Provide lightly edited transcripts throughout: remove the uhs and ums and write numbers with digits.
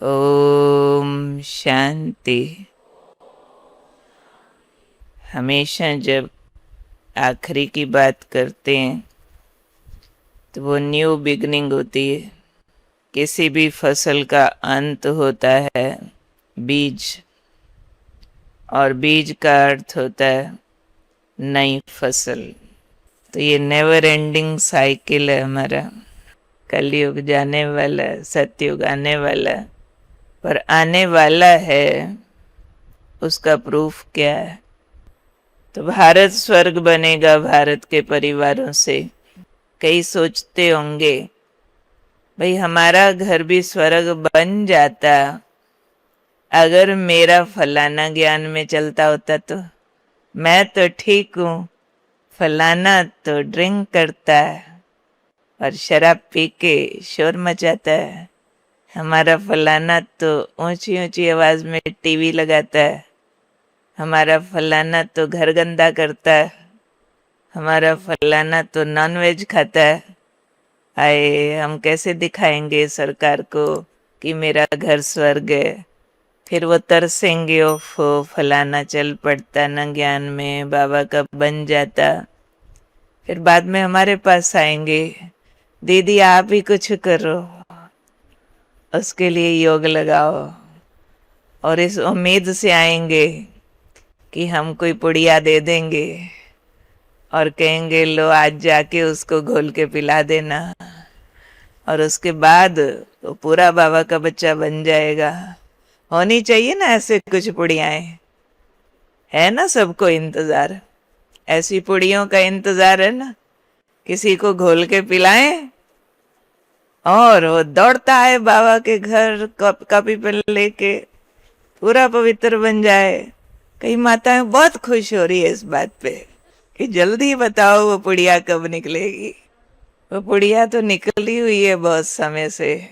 ओम शांति। हमेशा जब आखिरी की बात करते हैं तो वो न्यू बिगनिंग होती है। किसी भी फसल का अंत होता है बीज, और बीज का अर्थ होता है नई फसल। तो ये नेवर एंडिंग साइकिल है हमारा। कलयुग जाने वाला, सतयुग आने वाला, पर आने वाला है उसका प्रूफ क्या है? तो भारत स्वर्ग बनेगा भारत के परिवारों से। कई सोचते होंगे भाई हमारा घर भी स्वर्ग बन जाता अगर मेरा फलाना ज्ञान में चलता होता तो। मैं तो ठीक हूँ, फलाना तो ड्रिंक करता है और शराब पी के शोर मचाता है। हमारा फलाना तो ऊंची ऊंची आवाज में टीवी लगाता है। हमारा फलाना तो घर गंदा करता है। हमारा फलाना तो नॉनवेज खाता है। आए हम कैसे दिखाएंगे सरकार को कि मेरा घर स्वर्ग है? फिर वो तरसेंगे, ओफो फलाना चल पड़ता न ज्ञान में, बाबा का बन जाता। फिर बाद में हमारे पास आएंगे, दीदी आप ही कुछ करो, उसके लिए योग लगाओ। और इस उम्मीद से आएंगे कि हम कोई पुड़िया दे देंगे और कहेंगे लो आज जाके उसको घोल के पिला देना, और उसके बाद वो पूरा बाबा का बच्चा बन जाएगा। होनी चाहिए ना ऐसे कुछ पुड़ियाएं, है ना? सबको इंतजार, ऐसी पुड़ियों का इंतजार है ना। किसी को घोल के पिलाएं और वो दौड़ता है बाबा के घर कॉपी पेन लेके, पूरा पवित्र बन जाए। कई माताएं बहुत खुश हो रही है इस बात पे कि जल्दी बताओ वो पुड़िया कब निकलेगी। वो पुड़िया तो निकली हुई है बहुत समय से,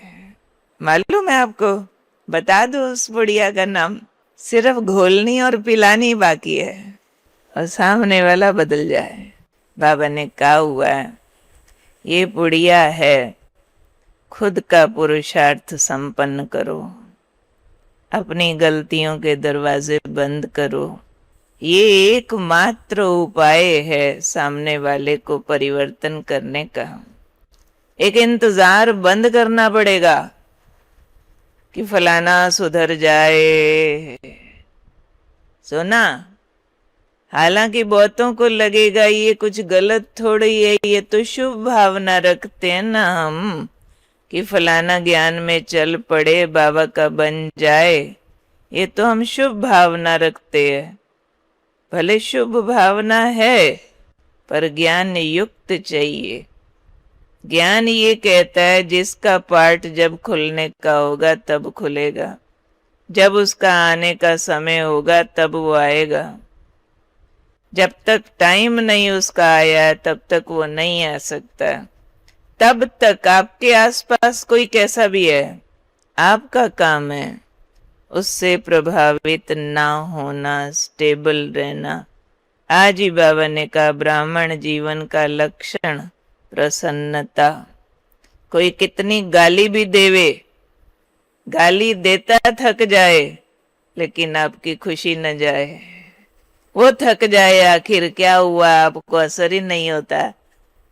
मालूम है आपको? बता दो उस पुड़िया का नाम। सिर्फ घोलनी और पिलानी बाकी है और सामने वाला बदल जाए। बाबा ने कहा हुआ है ये पुड़िया है, खुद का पुरुषार्थ संपन्न करो, अपनी गलतियों के दरवाजे बंद करो। ये एकमात्र उपाय है सामने वाले को परिवर्तन करने का। एक इंतजार बंद करना पड़ेगा कि फलाना सुधर जाए। सुना? हालांकि बहुतों को लगेगा ये कुछ गलत थोड़ी है, ये तो शुभ भावना रखते हैं ना हम कि फलाना ज्ञान में चल पड़े, बाबा का बन जाए। ये तो हम शुभ भावना रखते हैं। भले शुभ भावना है पर ज्ञान युक्त चाहिए। ज्ञान ये कहता है जिसका पार्ट जब खुलने का होगा तब खुलेगा, जब उसका आने का समय होगा तब वो आएगा। जब तक टाइम नहीं उसका आया है तब तक वो नहीं आ सकता। तब तक आपके आसपास कोई कैसा भी है, आपका काम है उससे प्रभावित ना होना, स्टेबल रहना। आज ही बाबा ने कहा ब्राह्मण जीवन का लक्षण प्रसन्नता। कोई कितनी गाली भी देवे, गाली देता थक जाए लेकिन आपकी खुशी न जाए। वो थक जाए, आखिर क्या हुआ, आपको असर ही नहीं होता,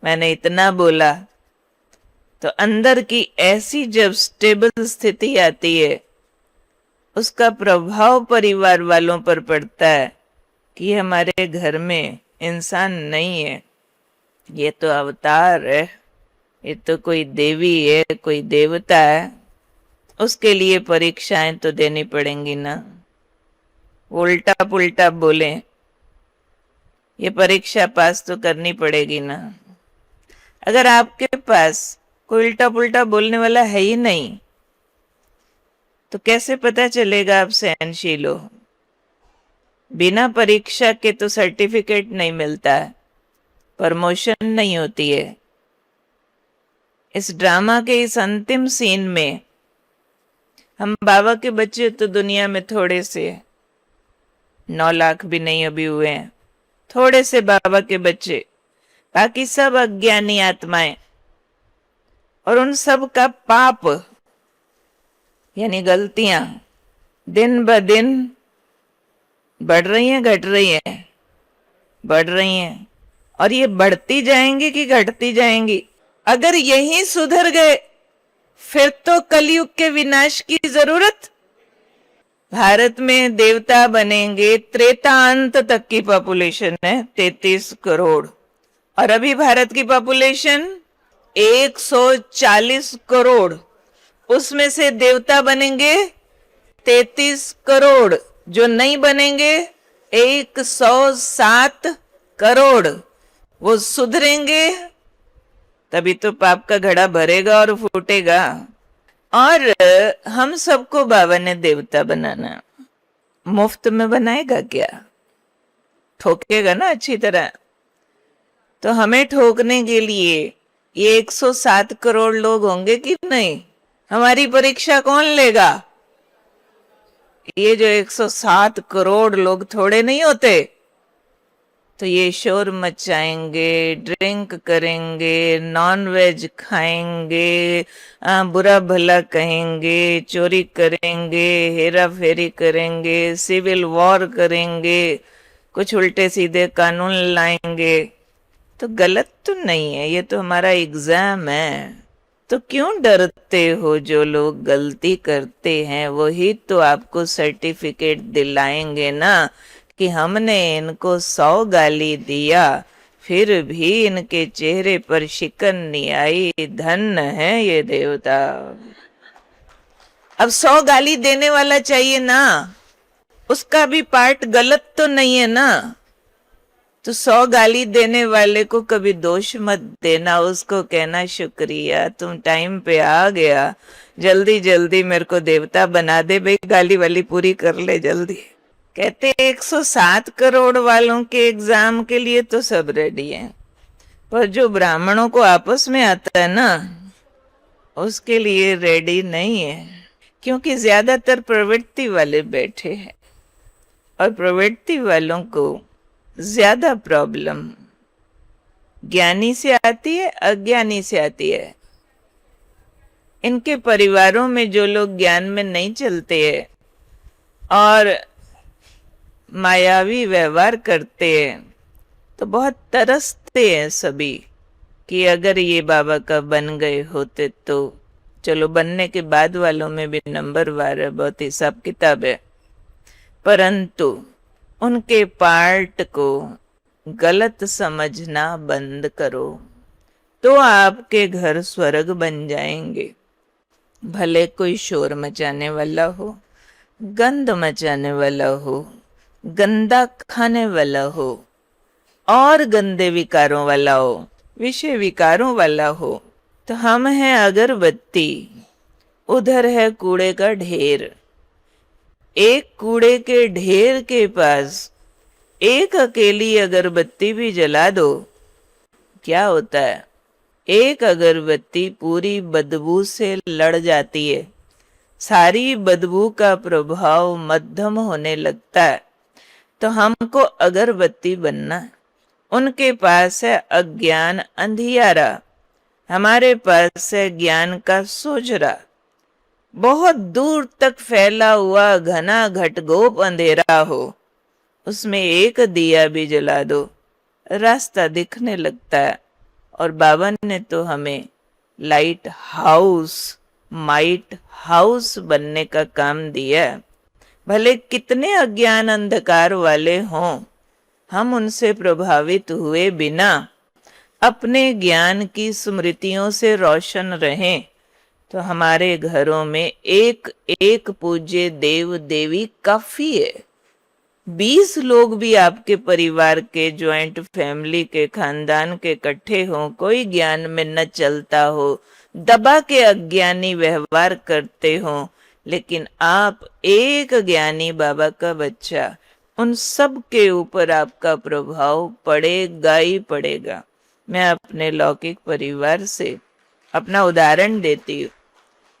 मैंने इतना बोला। तो अंदर की ऐसी जब स्टेबल स्थिति आती है उसका प्रभाव परिवार वालों पर पड़ता है कि हमारे घर में इंसान नहीं है, ये तो अवतार है, ये तो कोई देवी है, कोई देवता है। उसके लिए परीक्षाएं तो देनी पड़ेंगी ना। उल्टा पुल्टा बोले, ये परीक्षा पास तो करनी पड़ेगी ना। अगर आपके पास कोई उल्टा पुल्टा बोलने वाला है ही नहीं तो कैसे पता चलेगा आप सहनशील हो? बिना परीक्षा के तो सर्टिफिकेट नहीं मिलता है, प्रमोशन नहीं होती है। इस ड्रामा के इस अंतिम सीन में हम बाबा के बच्चे तो दुनिया में थोड़े से, 9 लाख भी नहीं अभी हुए हैं, थोड़े से बाबा के बच्चे, बाकी सब अज्ञानी आत्माएं। और उन सब का पाप यानी गलतियां दिन ब दिन बढ़ रही हैं, घट रही हैं? बढ़ रही हैं। और ये बढ़ती जाएंगी कि घटती जाएंगी? अगर यही सुधर गए फिर तो कलयुग के विनाश की जरूरत। भारत में देवता बनेंगे, त्रेतांत तक की पॉपुलेशन है 33 करोड़, और अभी भारत की पॉपुलेशन 140 करोड़, उसमें से देवता बनेंगे 33 करोड़, जो नहीं बनेंगे 107 करोड़। वो सुधरेंगे तभी तो पाप का घड़ा भरेगा और फूटेगा। और हम सबको बाबा ने देवता बनाना, मुफ्त में बनाएगा क्या? ठोकेगा ना अच्छी तरह। तो हमें ठोकने के लिए ये 107 करोड़ लोग होंगे कि नहीं? हमारी परीक्षा कौन लेगा? ये जो 107 करोड़ लोग थोड़े नहीं होते। तो ये शोर मचाएंगे, ड्रिंक करेंगे, नॉन वेज खाएंगे, बुरा भला कहेंगे, चोरी करेंगे, हेरा फेरी करेंगे, सिविल वॉर करेंगे, कुछ उल्टे सीधे कानून लाएंगे। तो गलत तो नहीं है, ये तो हमारा एग्जाम है। तो क्यों डरते हो? जो लोग गलती करते हैं वही तो आपको सर्टिफिकेट दिलाएंगे ना कि हमने इनको 100 गाली दिया फिर भी इनके चेहरे पर शिकन नहीं आई। धन्य है ये देवता। अब 100 गाली देने वाला चाहिए ना, उसका भी पार्ट गलत तो नहीं है ना। तो 100 गाली देने वाले को कभी दोष मत देना, उसको कहना शुक्रिया तुम टाइम पे आ गया, जल्दी जल्दी मेरे को देवता बना दे भाई, गाली वाली पूरी कर ले जल्दी। कहते 107 करोड़ वालों के एग्जाम के लिए तो सब रेडी हैं, पर जो ब्राह्मणों को आपस में आता है ना, उसके लिए रेडी नहीं है, क्योंकि ज्यादातर प्रवृत्ति वाले बैठे हैं और प्रवृत्ति वालों को ज्यादा प्रॉब्लम ज्ञानी से आती है, अज्ञानी से आती है। इनके परिवारों में जो लोग ज्ञान में नहीं चलते हैं और मायावी व्यवहार करते हैं तो बहुत तरसते हैं सभी कि अगर ये बाबा का बन गए होते तो। चलो बनने के बाद वालों में भी नंबर वार है, बहुत हिसाब किताब है, परंतु उनके पार्ट को गलत समझना बंद करो तो आपके घर स्वर्ग बन जाएंगे। भले कोई शोर मचाने वाला हो, गंद मचाने वाला हो, गंदा खाने वाला हो और गंदे विकारों वाला हो, विषय विकारों वाला हो, तो हम हैं अगरबत्ती, उधर है कूड़े का ढेर। एक कूड़े के ढेर के पास एक अकेली अगरबत्ती भी जला दो, क्या होता है? एक अगरबत्ती पूरी बदबू से लड़ जाती है, सारी बदबू का प्रभाव मध्यम होने लगता है। तो हमको अगरबत्ती बनना है। उनके पास है अज्ञान अंधियारा, हमारे पास है ज्ञान का सोजरा। बहुत दूर तक फैला हुआ घना घटगोप अंधेरा हो, उसमें एक दिया भी जला दो, रास्ता दिखने लगता है। और बाबा ने तो हमें लाइट हाउस, माइट हाउस बनने का काम दिया है। भले कितने अज्ञान अंधकार वाले हों, हम उनसे प्रभावित हुए बिना अपने ज्ञान की स्मृतियों से रोशन रहें तो हमारे घरों में एक एक पूज्य देव देवी काफी है। 20 लोग भी आपके परिवार के, ज्वाइंट फैमिली के, खानदान के इकट्ठे हों, कोई ज्ञान में न चलता हो, दबा के अज्ञानी व्यवहार करते हों, लेकिन आप एक ज्ञानी बाबा का बच्चा, उन सब के ऊपर आपका प्रभाव पड़ेगा ही पड़ेगा। मैं अपने लौकिक परिवार से अपना उदाहरण देती हूँ,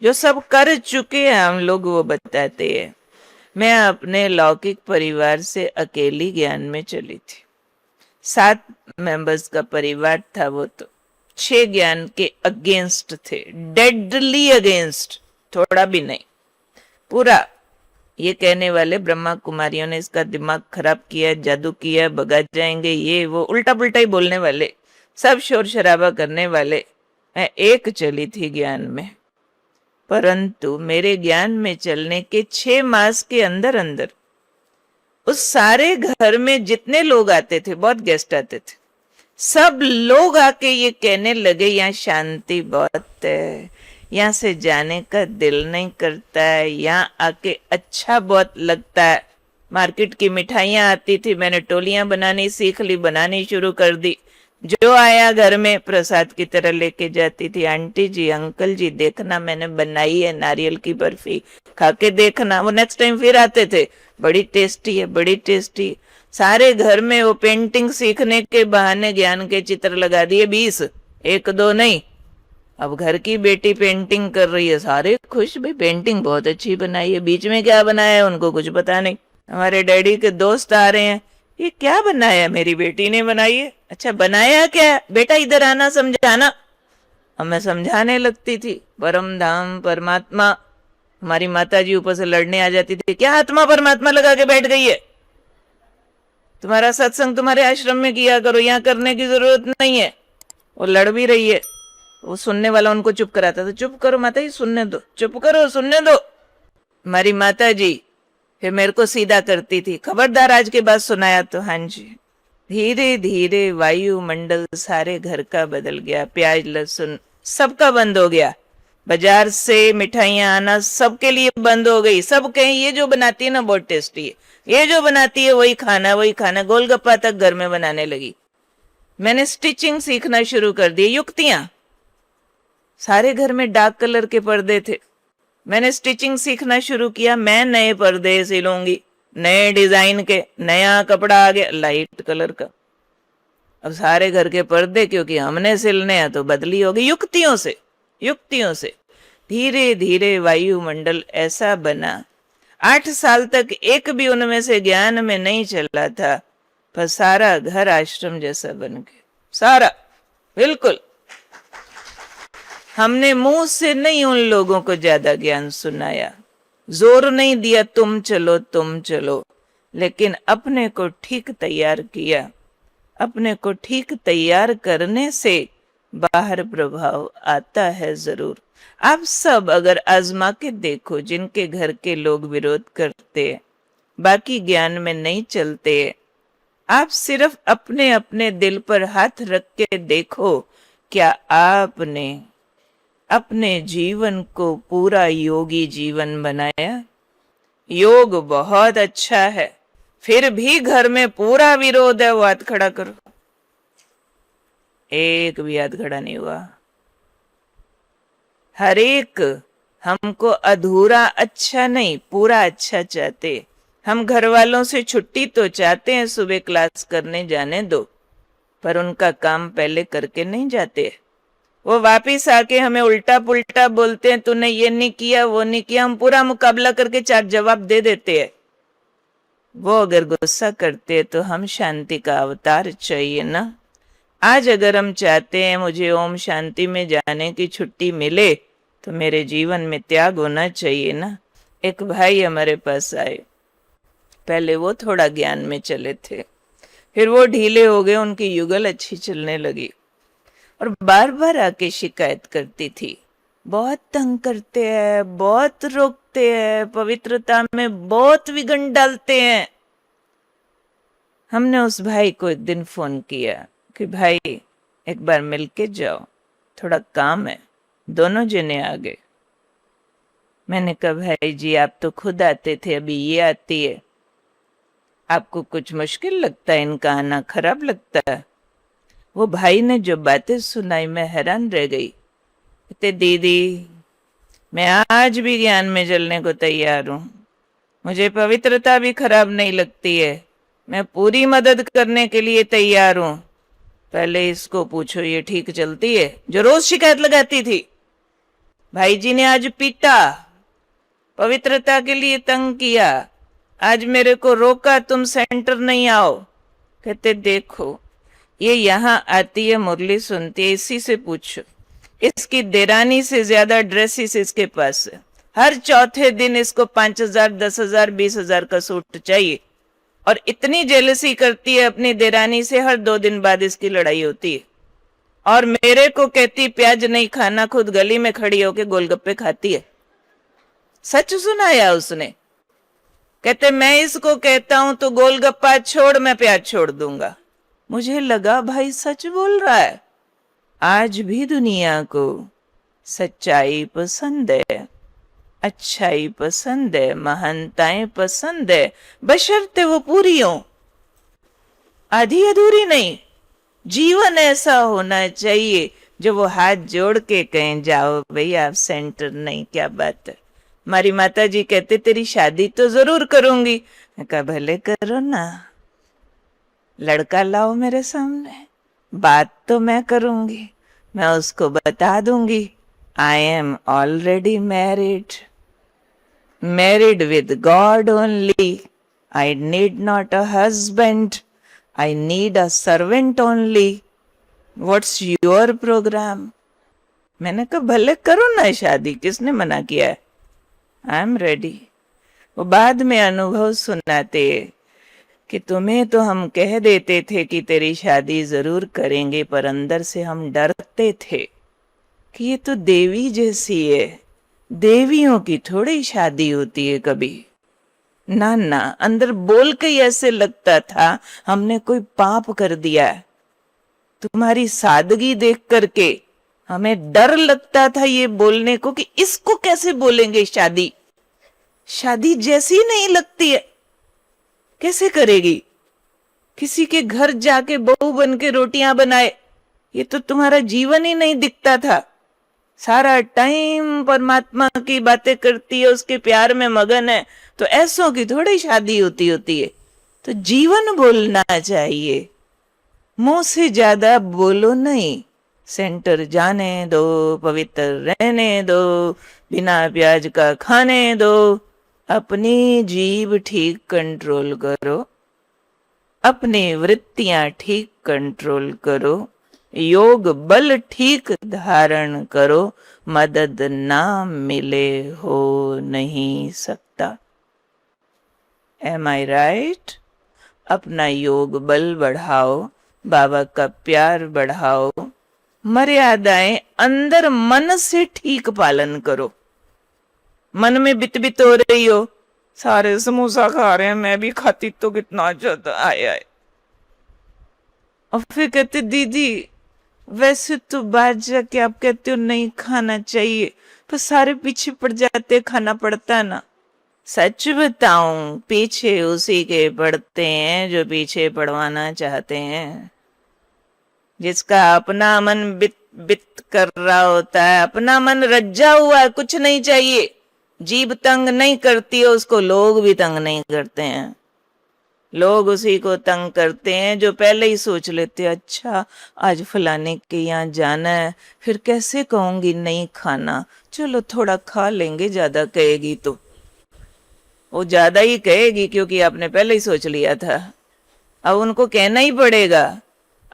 जो सब कर चुके हैं हम लोग वो बताते हैं। मैं अपने लौकिक परिवार से अकेली ज्ञान में चली थी। 7 मेंबर्स का परिवार था, वो तो 6 ज्ञान के अगेंस्ट थे, डेडली अगेंस्ट, थोड़ा भी नहीं। पूरा। ये कहने वाले ब्रह्मा कुमारियों ने इसका दिमाग खराब किया, जादू किया, भगा जाएंगे, ये वो उल्टा पुल्टा ही बोलने वाले, सब शोर शराबा करने वाले। मैं एक चली थी ज्ञान में, परंतु मेरे ज्ञान में चलने के 6 मास के अंदर अंदर उस सारे घर में जितने लोग आते थे, बहुत गेस्ट आते थे, सब लोग आके ये कहने लगे यहाँ शांति बहुत है, यहाँ से जाने का दिल नहीं करता है, यहाँ आके अच्छा बहुत लगता है। मार्केट की मिठाइयाँ आती थी, मैंने टोलियां बनानी सीख ली, बनानी शुरू कर दी। जो आया घर में प्रसाद की तरह लेके जाती थी, आंटी जी अंकल जी देखना मैंने बनाई है नारियल की बर्फी, खा के देखना। वो नेक्स्ट टाइम फिर आते थे, बड़ी टेस्टी है बड़ी टेस्टी। सारे घर में वो पेंटिंग सीखने के बहाने ज्ञान के चित्र लगा दिए 20, एक दो नहीं। अब घर की बेटी पेंटिंग कर रही है, सारे खुश, भाई पेंटिंग बहुत अच्छी बनाई है। बीच में क्या बनाया है उनको कुछ पता नहीं। हमारे डैडी के दोस्त आ रहे हैं, ये क्या बनाया, मेरी बेटी ने बनाई है। अच्छा बनाया क्या, बेटा इधर आना समझाना। अब मैं समझाने लगती थी, परम धाम परमात्मा। हमारी माता जी ऊपर से लड़ने आ जाती थी, क्या आत्मा परमात्मा लगा के बैठ गई है, तुम्हारा सत्संग तुम्हारे आश्रम में किया करो, यहाँ करने की जरूरत नहीं है। वो लड़ भी रही है, वो सुनने वाला उनको चुप कराता था, चुप करो माता जी सुनने दो, चुप करो सुनने दो। हमारी माता जी फिर मेरे को सीधा करती थी, खबरदार आज के बाद सुनाया तो। हाँ जी। धीरे धीरे वायुमंडल सारे घर का बदल गया, प्याज लहसुन सबका बंद हो गया, बाजार से मिठाइयां आना सबके लिए बंद हो गई। सब कहें ये जो बनाती है ना बहुत टेस्टी है, ये जो बनाती है वही खाना वही खाना। गोलगप्पा तक घर में बनाने लगी। मैंने स्टिचिंग सीखना शुरू कर दी, युक्तियां। सारे घर में डार्क कलर के पर्दे थे, मैंने स्टिचिंग सीखना शुरू किया। मैं नए पर्दे सिलूंगी, नए डिजाइन के, नया कपड़ा आ गया लाइट कलर का। अब सारे घर के पर्दे क्योंकि हमने सिलने हैं तो बदली हो गई, युक्तियों से युक्तियों से। धीरे धीरे वायुमंडल ऐसा बना, 8 साल तक एक भी उनमें से ज्ञान में नहीं चला था, पर सारा घर आश्रम जैसा बन गया, सारा बिल्कुल। हमने मुंह से नहीं उन लोगों को ज्यादा ज्ञान सुनाया, जोर नहीं दिया तुम चलो, लेकिन अपने को ठीक तैयार किया। अपने को ठीक तैयार करने से बाहर प्रभाव आता है जरूर। आप सब अगर आजमा के देखो, जिनके घर के लोग विरोध करते, बाकी ज्ञान में नहीं चलते, आप सिर्फ अपने अपने दिल पर हाथ रख के देखो, क्या आपने अपने जीवन को पूरा योगी जीवन बनाया? योग बहुत अच्छा है, फिर भी घर में पूरा विरोध है, वो हाथ खड़ा करो। एक भी हाथ खड़ा नहीं हुआ। हर एक हमको अधूरा अच्छा नहीं, पूरा अच्छा चाहते। हम घर वालों से छुट्टी तो चाहते हैं, सुबह क्लास करने जाने दो, पर उनका काम पहले करके नहीं जाते। वो वापिस आके हमें उल्टा पुल्टा बोलते हैं, तूने ये नहीं किया वो नहीं किया। हम पूरा मुकाबला करके 4 जवाब दे देते हैं। वो अगर गुस्सा करते तो हम शांति का अवतार चाहिए ना। आज अगर हम चाहते हैं मुझे ओम शांति में जाने की छुट्टी मिले, तो मेरे जीवन में त्याग होना चाहिए ना। एक भाई हमारे पास आए, पहले वो थोड़ा ज्ञान में चले थे, फिर वो ढीले हो गए, उनकी युगल अच्छी चलने लगी, और बार बार आके शिकायत करती थी, बहुत तंग करते हैं, बहुत रोकते हैं, पवित्रता में बहुत विघ्न डालते हैं। हमने उस भाई को एक दिन फोन किया कि भाई एक बार मिलके जाओ, थोड़ा काम है। दोनों जने आ गए। मैंने कहा भाई जी आप तो खुद आते थे, अभी ये आती है, आपको कुछ मुश्किल लगता है, इनका आना खराब लगता है? वो भाई ने जो बातें सुनाई मैं हैरान रह गई। कहते दीदी मैं आज भी ज्ञान में जलने को तैयार हूं, मुझे पवित्रता भी खराब नहीं लगती है, मैं पूरी मदद करने के लिए तैयार हूं। पहले इसको पूछो ये ठीक चलती है जो रोज शिकायत लगाती थी? भाई जी ने आज पीटा, पवित्रता के लिए तंग किया, आज मेरे को रोका तुम सेंटर नहीं आओ। कहते देखो ये यहाँ आती है, मुरली सुनती है, इसी से पूछो, इसकी देरानी से ज्यादा ड्रेसेस इसके पास है, हर चौथे दिन इसको 5,000, 10,000, 20,000 का सूट चाहिए। और इतनी जेलसी करती है अपनी देरानी से, हर 2 दिन बाद इसकी लड़ाई होती है। और मेरे को कहती प्याज नहीं खाना, खुद गली में खड़ी होके गोलगप्पे खाती है। सच सुनाया उसने। कहते मैं इसको कहता हूं तो गोलगप्पा छोड़, मैं प्याज छोड़ दूंगा। मुझे लगा भाई सच बोल रहा है। आज भी दुनिया को सच्चाई पसंद है, अच्छाई पसंद है, महानताएं पसंद है, बशर्ते वो पूरी हो, आधी अधूरी नहीं। जीवन ऐसा होना चाहिए जो वो हाथ जोड़ के कहें जाओ भाई आप सेंटर नहीं, क्या बात है। हमारी माता जी कहते तेरी शादी तो जरूर करूंगी। मैं कहा भले करो ना, लड़का लाओ मेरे सामने, बात तो मैं करूंगी, मैं उसको बता दूंगी I am already married, married with God only, I need not a husband, I need a servant only, what's your programme. मैंने कहा भले करो ना शादी, किसने मना किया है, आई एम रेडी। वो बाद में अनुभव सुनाते कि तुम्हें तो हम कह देते थे कि तेरी शादी जरूर करेंगे, पर अंदर से हम डरते थे कि ये तो देवी जैसी है, देवियों की थोड़ी शादी होती है कभी। ना ना, अंदर बोल के ही ऐसे लगता था हमने कोई पाप कर दिया है। तुम्हारी सादगी देख करके हमें डर लगता था ये बोलने को कि इसको कैसे बोलेंगे शादी, शादी जैसी नहीं लगती है, कैसे करेगी। किसी के घर जाके बहू बन के रोटियां बनाए, ये तो तुम्हारा जीवन ही नहीं दिखता था। सारा टाइम परमात्मा की बातें करती है, उसके प्यार में मगन है, तो ऐसों की थोड़ी शादी होती है। तो जीवन बोलना चाहिए, मुंह से ज्यादा बोलो नहीं। सेंटर जाने दो, पवित्र रहने दो, बिना प्याज का खाने दो, अपनी जीभ ठीक कंट्रोल करो, अपनी वृत्तियां ठीक कंट्रोल करो, योग बल ठीक धारण करो, मदद ना मिले हो नहीं सकता। एम आई राइट? अपना योग बल बढ़ाओ, बाबा का प्यार बढ़ाओ, मर्यादाएं अंदर मन से ठीक पालन करो। मन में बित बित हो रही हो, सारे समोसा खा रहे हैं, मैं भी खाती तो कितना ज्यादा आए। और फिर कहते दीदी वैसे तो बात जाके आप कहते हो नहीं खाना चाहिए, पर सारे पीछे पड़ जाते, खाना पड़ता ना। सच बताऊं, पीछे उसी के पड़ते हैं जो पीछे पड़वाना चाहते हैं। जिसका अपना मन बित बित कर रहा होता है, अपना मन रज्जा हुआ है, कुछ नहीं चाहिए, जीभ तंग नहीं करती है, उसको लोग भी तंग नहीं करते हैं। लोग उसी को तंग करते हैं जो पहले ही सोच लेते हैं अच्छा आज फलाने के यहाँ जाना है, फिर कैसे कहूंगी नहीं खाना, चलो थोड़ा खा लेंगे, ज्यादा कहेगी तो। वो ज्यादा ही कहेगी क्योंकि आपने पहले ही सोच लिया था, अब उनको कहना ही पड़ेगा।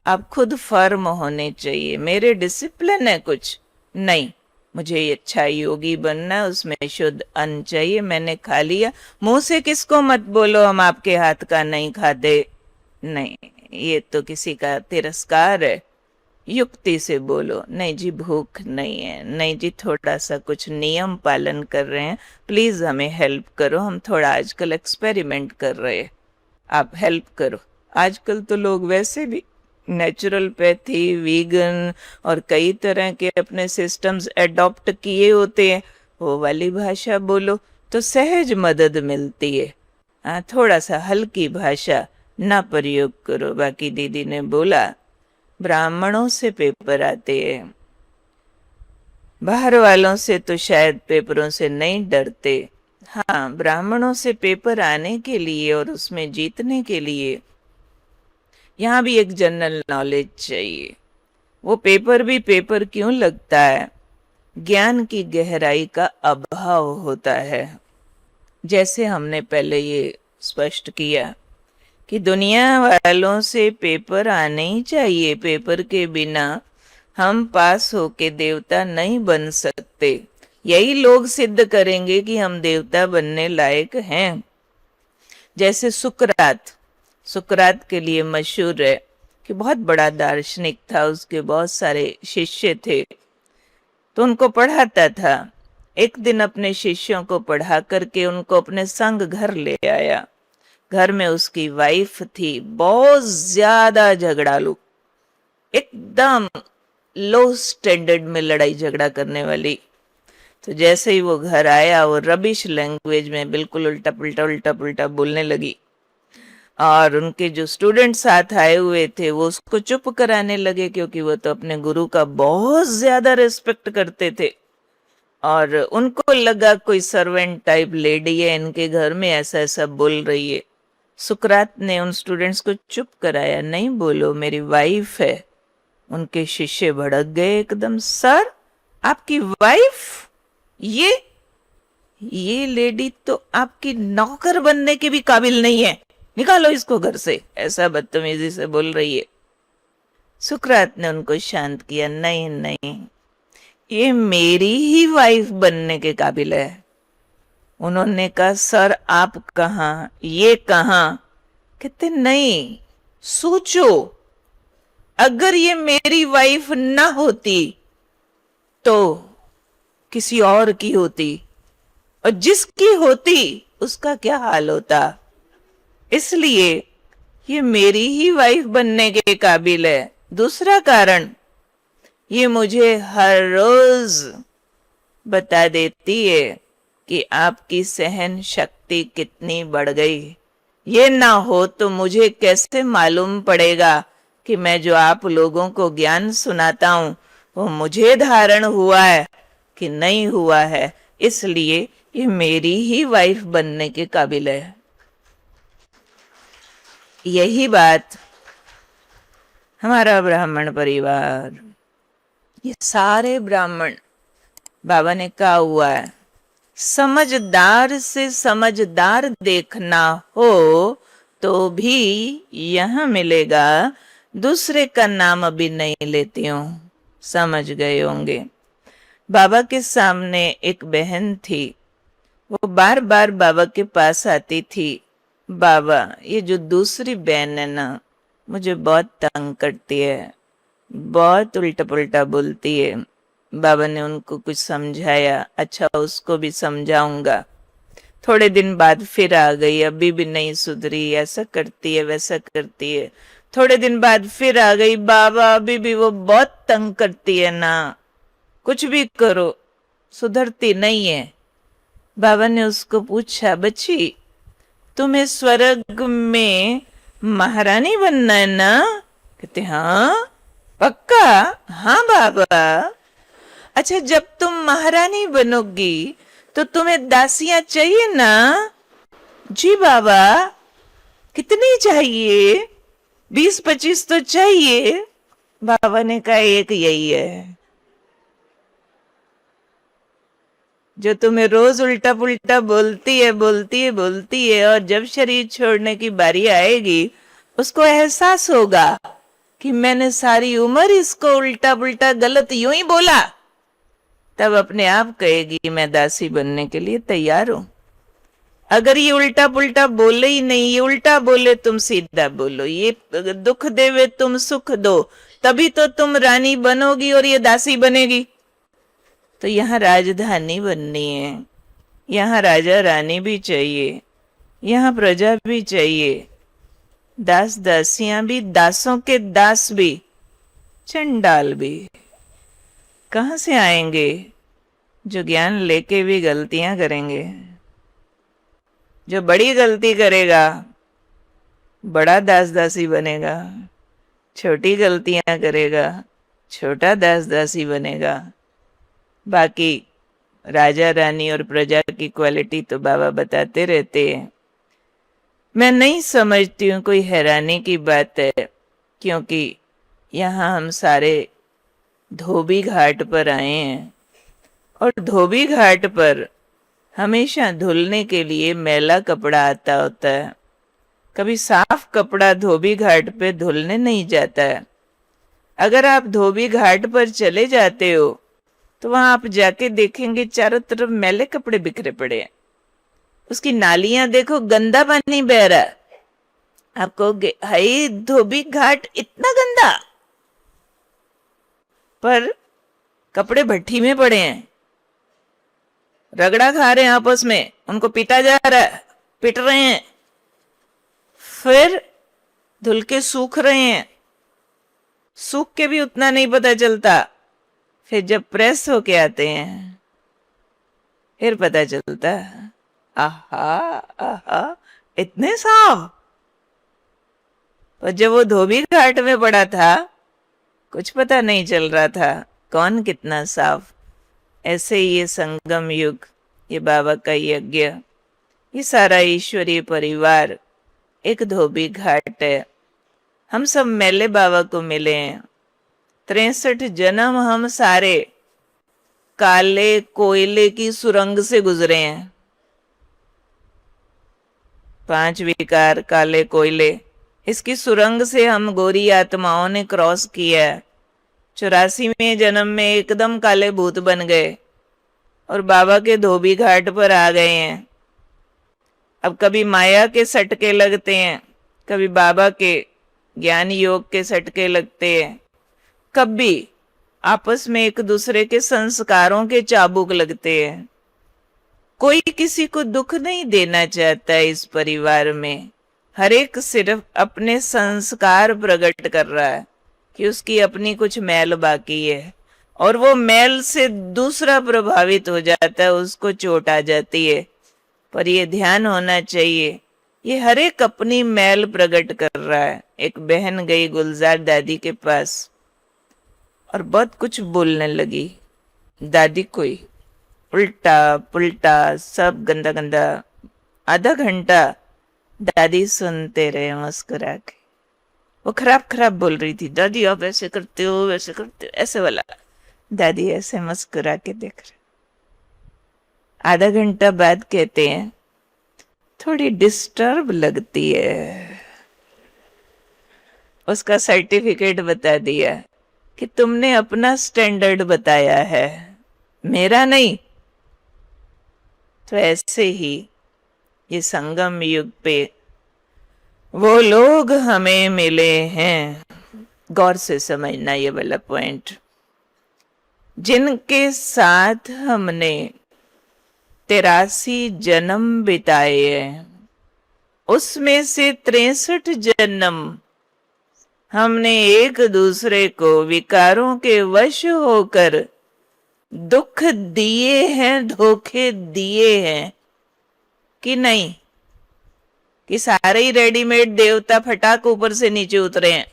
आप खुद फर्म होने चाहिए, मेरे डिसिप्लिन है कुछ नहीं, मुझे अच्छा योगी बनना है, उसमें शुद्ध अन्न चाहिए, मैंने खा लिया। मुंह से किसको मत बोलो हम आपके हाथ का नहीं खाते, नहीं, ये तो किसी का तिरस्कार है। युक्ति से बोलो नहीं जी भूख नहीं है, नहीं जी थोड़ा सा कुछ नियम पालन कर रहे हैं, प्लीज हमें हेल्प करो, हम थोड़ा आजकल एक्सपेरिमेंट कर रहे हैं, आप हेल्प करो। आजकल तो लोग वैसे भी नेचुरोपैथी, वीगन और कई तरह के अपने सिस्टम्स एडॉप्ट किए होते हैं, वो वाली भाषा बोलो तो सहज मदद मिलती है। थोड़ा सा हल्की भाषा ना प्रयोग करो। बाकी दीदी ने बोला ब्राह्मणों से पेपर आते हैं, बाहर वालों से तो शायद पेपरों से नहीं डरते। हाँ, ब्राह्मणों से पेपर आने के लिए और उसमें जीतने के लिए यहाँ भी एक जनरल नॉलेज चाहिए। वो पेपर भी पेपर क्यों लगता है? ज्ञान की गहराई का अभाव होता है। जैसे हमने पहले ये स्पष्ट किया कि दुनिया वालों से पेपर आने ही चाहिए, पेपर के बिना हम पास होके देवता नहीं बन सकते। यही लोग सिद्ध करेंगे कि हम देवता बनने लायक हैं। जैसे सुकरात, सुकरात के लिए मशहूर है कि बहुत बड़ा दार्शनिक था, उसके बहुत सारे शिष्य थे, तो उनको पढ़ाता था। एक दिन अपने शिष्यों को पढ़ा करके उनको अपने संग घर ले आया। घर में उसकी वाइफ थी, बहुत ज्यादा झगड़ालू, एकदम लो स्टैंडर्ड में लड़ाई झगड़ा करने वाली। तो जैसे ही वो घर आया, वो रबिश लैंग्वेज में बिल्कुल उल्टा पुल्टा उल्टा पुल्टा बोलने लगी, और उनके जो स्टूडेंट साथ आए हुए थे वो उसको चुप कराने लगे, क्योंकि वो तो अपने गुरु का बहुत ज्यादा रिस्पेक्ट करते थे, और उनको लगा कोई सर्वेंट टाइप लेडी है इनके घर में, ऐसा ऐसा बोल रही है। सुकरात ने उन स्टूडेंट्स को चुप कराया, नहीं बोलो, मेरी वाइफ है। उनके शिष्य भड़क गए एकदम, सर आपकी वाइफ? ये लेडी तो आपकी नौकर बनने के भी काबिल नहीं है, निकालो इसको घर से, ऐसा बदतमीजी से बोल रही है। सुकरात ने उनको शांत किया, नहीं नहीं, ये मेरी ही वाइफ बनने के काबिल है। उन्होंने कहा, सर आप कहाँ, ये कहाँ? कहते, नहीं, सोचो, अगर ये मेरी वाइफ ना होती तो किसी और की होती, और जिसकी होती उसका क्या हाल होता। इसलिए ये मेरी ही वाइफ बनने के काबिल है। दूसरा कारण, ये मुझे हर रोज बता देती है कि आपकी सहन शक्ति कितनी बढ़ गई। ये ना हो तो मुझे कैसे मालूम पड़ेगा कि मैं जो आप लोगों को ज्ञान सुनाता हूं वो मुझे धारण हुआ है कि नहीं हुआ है। इसलिए ये मेरी ही वाइफ बनने के काबिल है। यही बात हमारा ब्राह्मण परिवार, ये सारे ब्राह्मण, बाबा ने कहा हुआ है, समझदार से समझदार देखना हो तो भी यहां मिलेगा, दूसरे का नाम अभी नहीं लेती हूं, समझ गए होंगे। बाबा के सामने एक बहन थी, वो बार बार बाबा के पास आती थी, बाबा ये जो दूसरी बहन है ना, मुझे बहुत तंग करती है, बहुत उल्टा पुल्टा बोलती है। बाबा ने उनको कुछ समझाया, अच्छा उसको भी समझाऊंगा। थोड़े दिन बाद फिर आ गई, अभी भी नहीं सुधरी, ऐसा करती है वैसा करती है। थोड़े दिन बाद फिर आ गई, बाबा अभी भी वो बहुत तंग करती है ना, कुछ भी करो सुधरती नहीं है। बाबा ने उसको पूछा, बच्ची तुम्हें स्वर्ग में महारानी बनना है ना? कहते हाँ। पक्का? हाँ बाबा। अच्छा, जब तुम महारानी बनोगी तो तुम्हें दासियां चाहिए ना? जी बाबा। कितनी चाहिए? 20-25 तो चाहिए। बाबा ने कहा, एक यही है जो तुम्हें रोज उल्टा पुल्टा बोलती है, और जब शरीर छोड़ने की बारी आएगी उसको एहसास होगा कि मैंने सारी उम्र इसको उल्टा पुल्टा गलत यूं ही बोला, तब अपने आप कहेगी मैं दासी बनने के लिए तैयार हूं। अगर ये उल्टा पुल्टा बोले ही नहीं, ये उल्टा बोले तुम सीधा बोलो, ये दुख देवे तुम सुख दो, तभी तो तुम रानी बनोगी और ये दासी बनेगी। तो यहाँ राजधानी बननी है, यहाँ राजा रानी भी चाहिए, यहाँ प्रजा भी चाहिए, दास दासियां भी, दासों के दास भी, चंडाल भी। कहां से आएंगे? जो ज्ञान लेके भी गलतियां करेंगे। जो बड़ी गलती करेगा बड़ा दास दासी बनेगा, छोटी गलतियां करेगा छोटा दास दासी बनेगा। बाकी राजा रानी और प्रजा की क्वालिटी तो बाबा बताते रहते हैं। मैं नहीं समझती हूँ कोई हैरानी की बात है, क्योंकि यहाँ हम सारे धोबी घाट पर आए हैं, और धोबी घाट पर हमेशा धुलने के लिए मैला कपड़ा आता होता है। कभी साफ कपड़ा धोबी घाट पे धुलने नहीं जाता है। अगर आप धोबी घाट पर चले जाते हो तो वहां आप जाके देखेंगे चारों तरफ मैले कपड़े बिखरे पड़े हैं। उसकी नालियां देखो, गंदा पानी बह रहा है। आप कहोगे हाय धोबी घाट इतना गंदा, पर कपड़े भट्टी में पड़े हैं, रगड़ा खा रहे हैं आपस में, उनको पीटा जा रहा है, पिट रहे हैं, फिर धुल के सूख रहे हैं, सूख के भी उतना नहीं पता चलता, फिर जब प्रेस होके आते हैं फिर पता चलता है आहा आहा इतने साफ। पर जब वो धोबी घाट में पड़ा था कुछ पता नहीं चल रहा था कौन कितना साफ। ऐसे ही ये संगम युग, ये बाबा का यज्ञ, ये सारा ईश्वरीय परिवार एक धोबी घाट है। हम सब मेले बाबा को मिले हैं। 63 जन्म हम सारे काले कोयले की सुरंग से गुजरे हैं। 5 विकार काले कोयले, इसकी सुरंग से हम गोरी आत्माओं ने क्रॉस किया है। 84वें जन्म में एकदम काले भूत बन गए और बाबा के धोबी घाट पर आ गए हैं। अब कभी माया के सटके लगते हैं, कभी बाबा के ज्ञान योग के सटके लगते हैं, कभी आपस में एक दूसरे के संस्कारों के चाबुक लगते हैं। कोई किसी को दुख नहीं देना चाहता है इस परिवार में। हर एक सिर्फ अपने संस्कार प्रकट कर रहा है कि उसकी अपनी कुछ मैल बाकी है, और वो मैल से दूसरा प्रभावित हो जाता है, उसको चोट आ जाती है। पर ये ध्यान होना चाहिए, ये हर एक अपनी मैल प्रकट कर रहा है। एक बहन गई गुलजार दादी के पास और बहुत कुछ बोलने लगी। दादी कोई उल्टा पुल्टा सब गंदा गंदा। आधा घंटा दादी सुनते रहे मुस्कुरा के। वो खराब खराब बोल रही थी, दादी आप ऐसे करते हो वैसे करते हो, ऐसे वाला। दादी ऐसे मुस्कुरा के देख रहे। आधा घंटा बाद कहते हैं थोड़ी डिस्टर्ब लगती है। उसका सर्टिफिकेट बता दिया कि तुमने अपना स्टैंडर्ड बताया है, मेरा नहीं। तो ऐसे ही ये संगम युग पे वो लोग हमें मिले हैं, गौर से समझना ये वाला पॉइंट, जिनके साथ हमने 83 जन्म बिताए हैं। उसमें से 63 जन्म हमने एक दूसरे को विकारों के वश होकर दुख दिए हैं, धोखे दिए हैं कि नहीं? कि सारे ही रेडीमेड देवता फटाक ऊपर से नीचे उतरे हैं?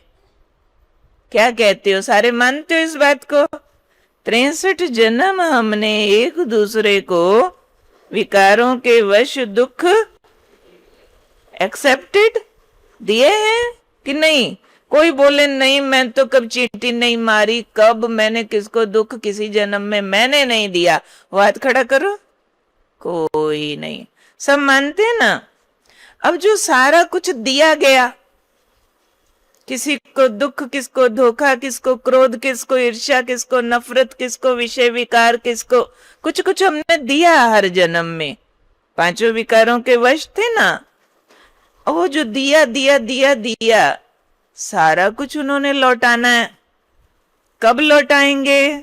क्या कहते हो, सारे मानते हो इस बात को? 63 जन्म हमने एक दूसरे को विकारों के वश दुख एक्सेप्टेड दिए हैं कि नहीं? कोई बोले नहीं मैं तो कब चींटी नहीं मारी, कब मैंने किसको दुख किसी जन्म में मैंने नहीं दिया, वो हाथ खड़ा करो। कोई नहीं, सब मानते हैं ना। अब जो सारा कुछ दिया गया, किसी को दुख, किसको धोखा, किसको क्रोध, किसको ईर्ष्या, किसको नफरत, किसको विषय विकार, किसको कुछ कुछ हमने दिया हर जन्म में। 5 विकारों के वश थे ना। वो जो दिया दिया दिया दिया सारा कुछ उन्होंने लौटाना है। कब लौटाएंगे?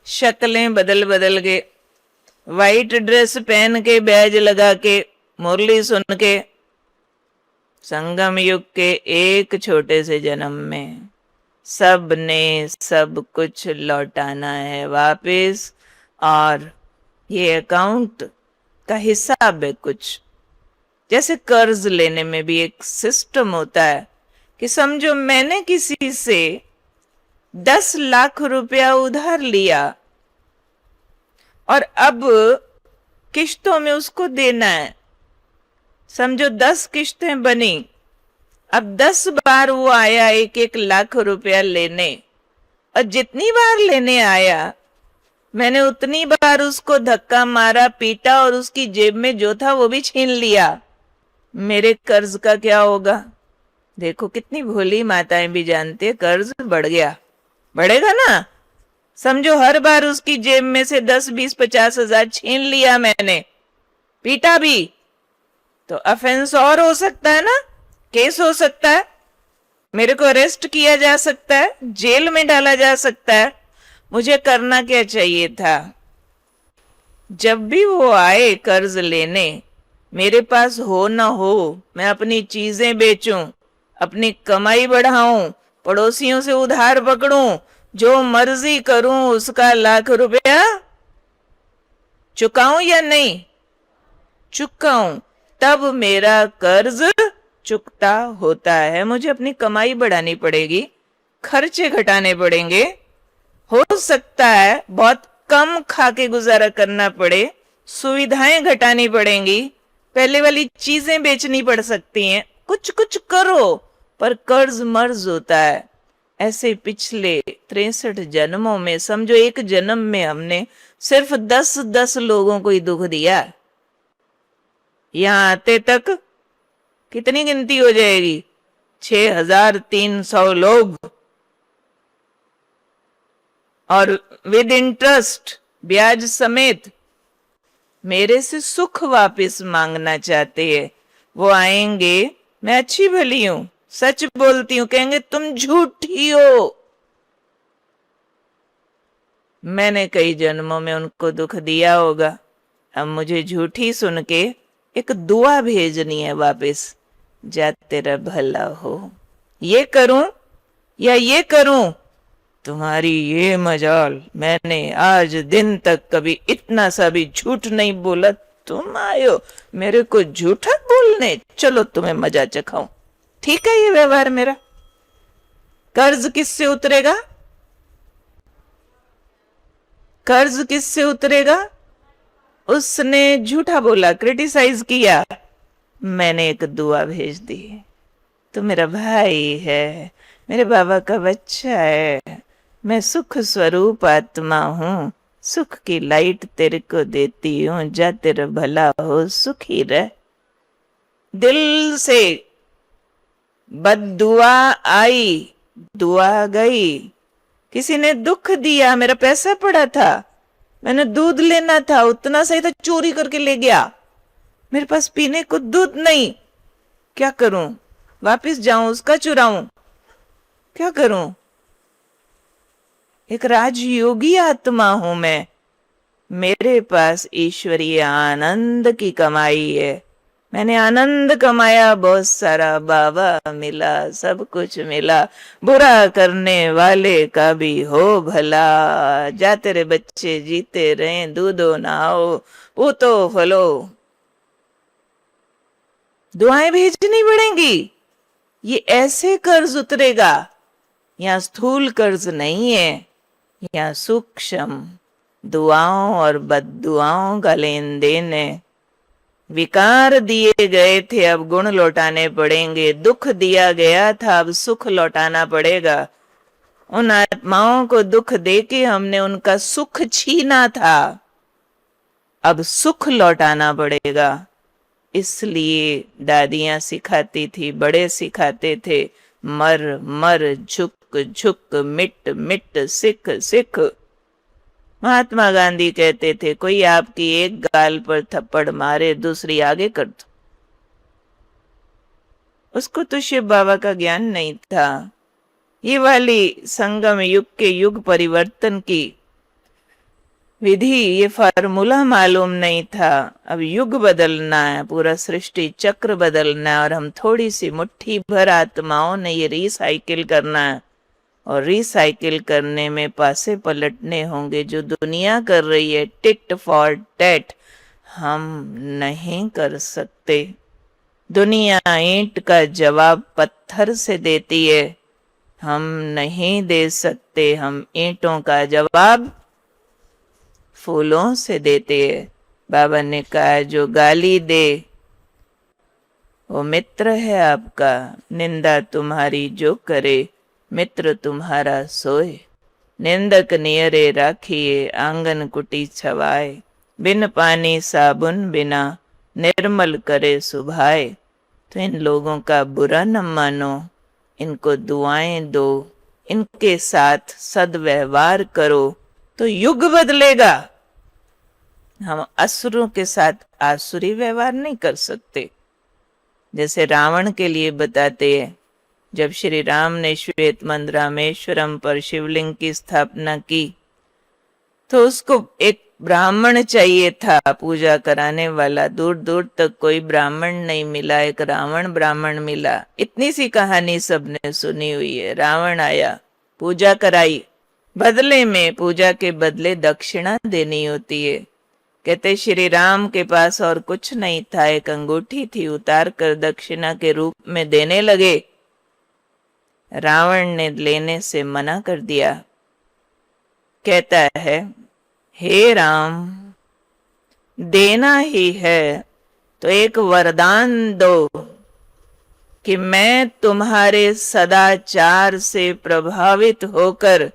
शक्लें बदल बदल के, वाइट ड्रेस पहन के, बैज लगा के, मुरली सुन के। संगम युग के एक छोटे से जन्म में सब ने सब कुछ लौटाना है वापस। और ये अकाउंट का हिसाब है कुछ। जैसे कर्ज लेने में भी एक सिस्टम होता है कि समझो मैंने किसी से 10 लाख रुपया उधार लिया और अब किश्तों में उसको देना है। समझो 10 किश्तें बनी, अब 10 बार वो आया 1-1 लाख रुपया लेने, और जितनी बार लेने आया मैंने उतनी बार उसको धक्का मारा, पीटा, और उसकी जेब में जो था वो भी छीन लिया। मेरे कर्ज का क्या होगा? देखो कितनी भोली माताएं भी जानती है, कर्ज बढ़ गया, बढ़ेगा ना। समझो हर बार उसकी जेब में से 10, 20, 50 हजार छीन लिया मैंने, पीटा भी, तो ऑफेंस और हो सकता है ना, केस हो सकता है, मेरे को अरेस्ट किया जा सकता है, जेल में डाला जा सकता है। मुझे करना क्या चाहिए था? जब भी वो आए कर्ज लेने, मेरे पास हो ना हो, मैं अपनी चीजें बेचूं, अपनी कमाई बढ़ाऊं, पड़ोसियों से उधार पकड़ूं, जो मर्जी करूं, उसका लाख रुपया चुकाऊं या नहीं चुकाऊं, तब मेरा कर्ज चुकता होता है। मुझे अपनी कमाई बढ़ानी पड़ेगी, खर्चे घटाने पड़ेंगे, हो सकता है बहुत कम खा के गुजारा करना पड़े, सुविधाएं घटानी पड़ेंगी, पहले वाली चीजें बेचनी पड़ सकती हैं, कुछ कुछ करो, पर कर्ज मर्ज होता है। ऐसे पिछले 63 जन्मों में, समझो एक जन्म में हमने सिर्फ 10-10 लोगों को ही दुख दिया। यहां आते तक कितनी गिनती हो जाएगी? 6300 लोग, और विद इंटरेस्ट, ब्याज समेत, मेरे से सुख वापस मांगना चाहते हैं। वो आएंगे, मैं अच्छी भली हूं, सच बोलती हूं, कहेंगे तुम झूठी हो। मैंने कई जन्मों में उनको दुख दिया होगा, अब मुझे झूठी सुन के एक दुआ भेजनी है वापस, जा तेरा भला हो। ये करूं या ये करूं, तुम्हारी ये मजाल, मैंने आज दिन तक कभी इतना सा भी झूठ नहीं बोला, तुम आयो मेरे को झूठा बोलने, चलो तुम्हें मजा चखाऊं। ठीक है ये व्यवहार मेरा। कर्ज किससे उतरेगा? कर्ज किससे उतरेगा? उसने झूठा बोला, क्रिटिसाइज किया, मैंने एक दुआ भेज दी, तू मेरा भाई है, मेरे बाबा का बच्चा है, मैं सुख स्वरूप आत्मा हूं, सुख की लाइट तेरे को देती हूं, जा तेरा भला हो, सुखी रह। दिल से बद्दुआ आई, दुआ गई। किसी ने दुख दिया, मेरा पैसा पड़ा था, मैंने दूध लेना था, उतना सही था, चोरी करके ले गया, मेरे पास पीने को दूध नहीं, क्या करूं? वापिस जाऊं, उसका चुराऊं, क्या करूं? एक राजयोगी आत्मा हूं मैं, मेरे पास ईश्वरीय आनंद की कमाई है, मैंने आनंद कमाया बहुत सारा, बाबा मिला, सब कुछ मिला, बुरा करने वाले का भी हो भला, जा तेरे बच्चे जीते रहें, दूधो नहाओ, पूतो फलो। दुआएं भेजनी पड़ेंगी, ये ऐसे कर्ज उतरेगा। यहाँ स्थूल कर्ज नहीं है, यहाँ सूक्ष्म दुआओं और बद्दुआओं का लेन देन है। विकार दिए गए थे, अब गुण लौटाने पड़ेंगे, दुख दिया गया था, अब सुख लौटाना पड़ेगा। उन आत्माओं को दुख देके हमने उनका सुख छीना था, अब सुख लौटाना पड़ेगा। इसलिए दादियां सिखाती थी, बड़े सिखाते थे, मर मर झुक झुक, मिट मिट, सिख सिख। महात्मा गांधी कहते थे, कोई आपकी एक गाल पर थप्पड़ मारे, दूसरी आगे कर दो। उसको तो शिव बाबा का ज्ञान नहीं था, ये वाली संगम युग के युग परिवर्तन की विधि, ये फार्मूला मालूम नहीं था। अब युग बदलना है, पूरा सृष्टि चक्र बदलना है, और हम थोड़ी सी मुट्ठी भर आत्माओं ने ये रिसाइकिल करना है। और रिसाइकिल करने में पासे पलटने होंगे, जो दुनिया कर रही है टिट फॉर टैट, हम नहीं कर सकते। दुनिया ईंट का जवाब पत्थर से देती है, हम नहीं दे सकते। हम ईंटों का जवाब फूलों से देते हैं। बाबा ने कहा, जो गाली दे वो मित्र है आपका, निंदा तुम्हारी जो करे, मित्र तुम्हारा सोए। निंदक नियरे राखिए, आंगन कुटी छवाए, बिन पानी साबुन बिना, निर्मल करे सुभाए। तो इन लोगों का बुरा न मानो, इनको दुआएं दो, इनके साथ सदव्यवहार करो, तो युग बदलेगा। हम असुरों के साथ आसुरी व्यवहार नहीं कर सकते। जैसे रावण के लिए बताते हैं, जब श्री राम ने श्वेत मंद रामेश्वरम पर शिवलिंग की स्थापना की तो उसको एक ब्राह्मण चाहिए था पूजा कराने वाला। दूर दूर तक कोई ब्राह्मण नहीं मिला, एक रावण ब्राह्मण मिला। इतनी सी कहानी सबने सुनी हुई है। रावण आया, पूजा कराई, बदले में पूजा के बदले दक्षिणा देनी होती है। कहते श्री राम के पास और कुछ नहीं था, एक अंगूठी थी, उतार कर दक्षिणा के रूप में देने लगे। रावण ने लेने से मना कर दिया। कहता है, हे राम, देना ही है तो एक वरदान दो कि मैं तुम्हारे सदाचार से प्रभावित होकर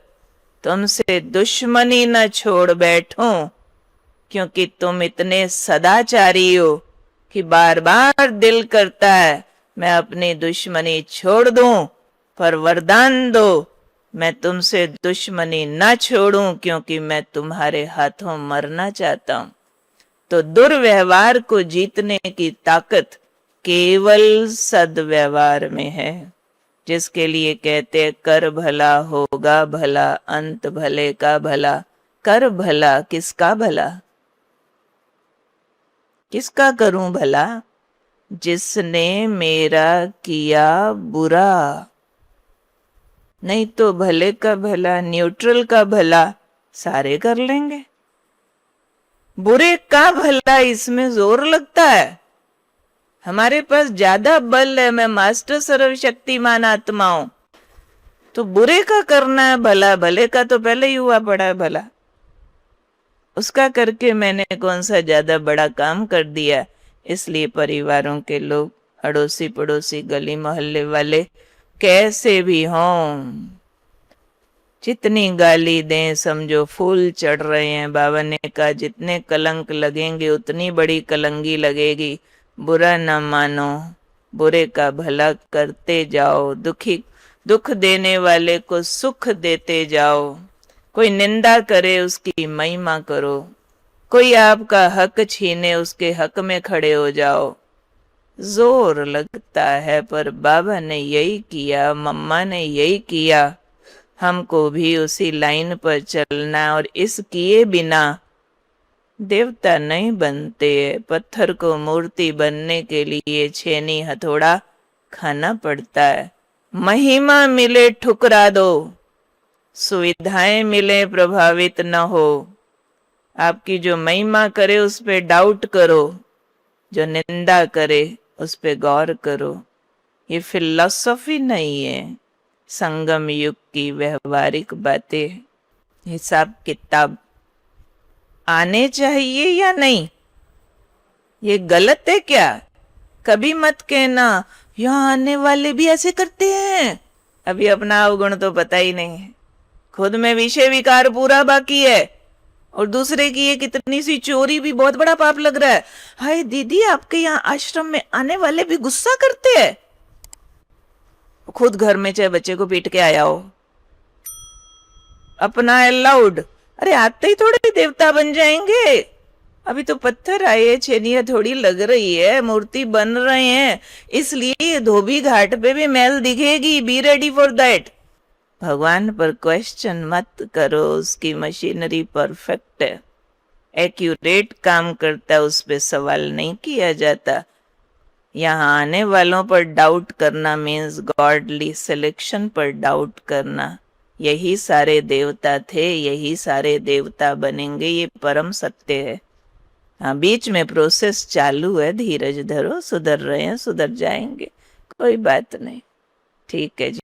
तुमसे दुश्मनी न छोड़ बैठूं, क्योंकि तुम इतने सदाचारी हो कि बार बार दिल करता है मैं अपनी दुश्मनी छोड़ दूं, पर वरदान दो मैं तुमसे दुश्मनी न छोड़ूं, क्योंकि मैं तुम्हारे हाथों मरना चाहता हूं। तो दुर्व्यवहार को जीतने की ताकत केवल सद्व्यवहार में है, जिसके लिए कहते कर भला होगा भला, अंत भले का भला। कर भला, किसका भला? किसका करूं भला? जिसने मेरा किया बुरा। नहीं तो भले का भला, न्यूट्रल का भला सारे कर लेंगे। बुरे का भला इसमें जोर लगता है। हमारे पास ज्यादा बल है, मैं मास्टर सर्वशक्तिमान आत्मा हूं, तो बुरे का करना है भला, भले का तो पहले ही हुआ पड़ा है भला। उसका करके मैंने कौन सा ज्यादा बड़ा काम कर दिया। इसलिए परिवारों के लोग, अड़ोसी पड़ोसी, गली मोहल्ले वाले कैसे भी हों, जितनी गाली दें समझो फूल चढ़ रहे हैं। बाबा ने कहा जितने कलंक लगेंगे उतनी बड़ी कलंगी लगेगी। बुरा न मानो, बुरे का भला करते जाओ। दुख देने वाले को सुख देते जाओ। कोई निंदा करे उसकी महिमा करो। कोई आपका हक छीने उसके हक में खड़े हो जाओ। जोर लगता है, पर बाबा ने यही किया, मम्मा ने यही किया। हमको भी उसी लाइन पर चलना, और इस किए बिना देवता नहीं बनते। पत्थर को मूर्ति बनने के लिए छेनी हथौड़ा खाना पड़ता है। महिमा मिले ठुकरा दो, सुविधाएं मिले प्रभावित न हो। आपकी जो महिमा करे उस पे डाउट करो, जो निंदा करे उस पे गौर करो। ये फिलॉसफी नहीं है, संगम युग की व्यवहारिक बातें। हिसाब किताब आने चाहिए या नहीं, ये गलत है क्या? कभी मत कहना यहाँ आने वाले भी ऐसे करते हैं। अभी अपना अवगुण तो पता ही नहीं है, खुद में विषय विकार पूरा बाकी है, और दूसरे की ये कितनी सी चोरी भी बहुत बड़ा पाप लग रहा है। हाय दीदी, आपके यहाँ आश्रम में आने वाले भी गुस्सा करते हैं। खुद घर में चाहे बच्चे को पीट के आया हो, अपना अलाउड। अरे आते ही थोड़े देवता बन जाएंगे। अभी तो पत्थर आए, छेनिया थोड़ी लग रही है, मूर्ति बन रहे हैं, इसलिए धोबी घाट पे भी मैल दिखेगी। Be ready for that. भगवान पर क्वेश्चन मत करो, उसकी मशीनरी परफेक्ट है, एक्यूरेट काम करता है, उस पर सवाल नहीं किया जाता। यहाँ आने वालों पर डाउट करना मीन्स गॉडली सिलेक्शन पर डाउट करना। यही सारे देवता थे, यही सारे देवता बनेंगे, ये परम सत्य है। हाँ, बीच में प्रोसेस चालू है, धीरज धरो, सुधर रहे हैं, सुधर जाएंगे, कोई बात नहीं। ठीक है जी।